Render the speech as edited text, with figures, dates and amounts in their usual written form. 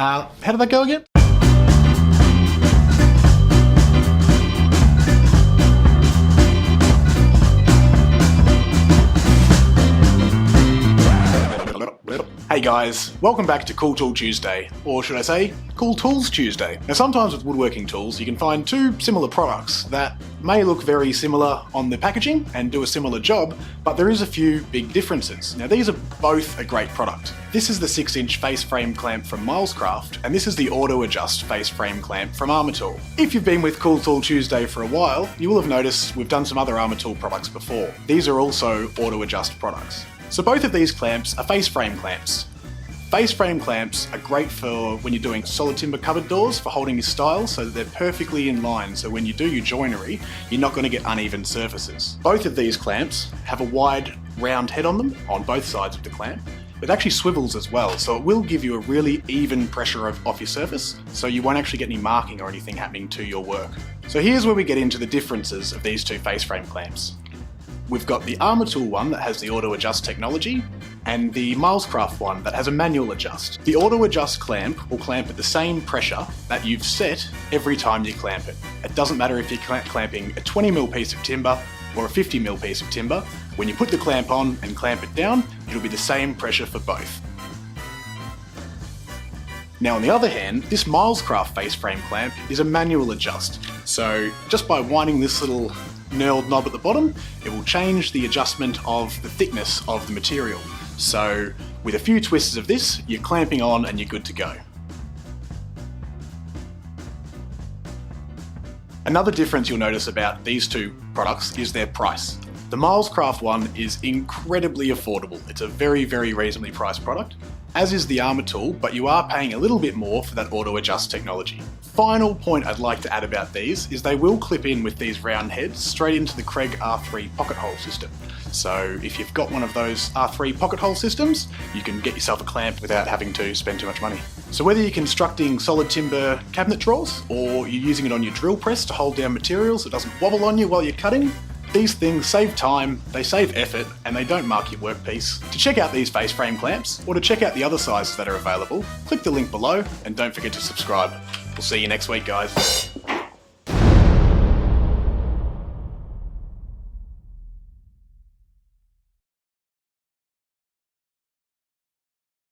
How did that go again? Hey guys, welcome back to Cool Tool Tuesday, or should I say, Cool Tools Tuesday. Now sometimes with woodworking tools you can find two similar products that may look very similar on the packaging and do a similar job, but there is a few big differences. Now these are both a great product. This is the 6-inch face frame clamp from Milescraft, and this is the auto adjust face frame clamp from Armatool. If you've been with Cool Tool Tuesday for a while, you will have noticed we've done some other Armatool products before. These are also auto adjust products. So both of these clamps are face frame clamps. Face frame clamps are great for when you're doing solid timber cupboard doors for holding your stiles so that they're perfectly in line, so when you do your joinery, you're not going to get uneven surfaces. Both of these clamps have a wide round head on them, on both sides of the clamp. It actually swivels as well, so it will give you a really even pressure off your surface, so you won't actually get any marking or anything happening to your work. So here's where we get into the differences of these two face frame clamps. We've got the Armatool one that has the auto adjust technology, and the Milescraft one that has a manual adjust. The auto adjust clamp will clamp at the same pressure that you've set every time you clamp it. It doesn't matter if you're clamping a 20mm piece of timber or a 50mm piece of timber. When you put the clamp on and clamp it down, it'll be the same pressure for both. Now on the other hand, this Milescraft face frame clamp is a manual adjust. So just by winding this little knurled knob at the bottom, it will change the adjustment of the thickness of the material. So with a few twists of this, you're clamping on and you're good to go. Another difference you'll notice about these two products is their price. The Milescraft one is incredibly affordable. It's a very, very reasonably priced product, as is the Armatool, but you are paying a little bit more for that auto adjust technology. Final point I'd like to add about these is they will clip in with these round heads straight into the Craig R3 pocket hole system. So if you've got one of those R3 pocket hole systems, you can get yourself a clamp without having to spend too much money. So whether you're constructing solid timber cabinet drawers or you're using it on your drill press to hold down materials so it doesn't wobble on you while you're cutting, these things save time, they save effort, and they don't mark your workpiece. To check out these face frame clamps, or to check out the other sizes that are available, click the link below, and don't forget to subscribe. We'll see you next week, guys.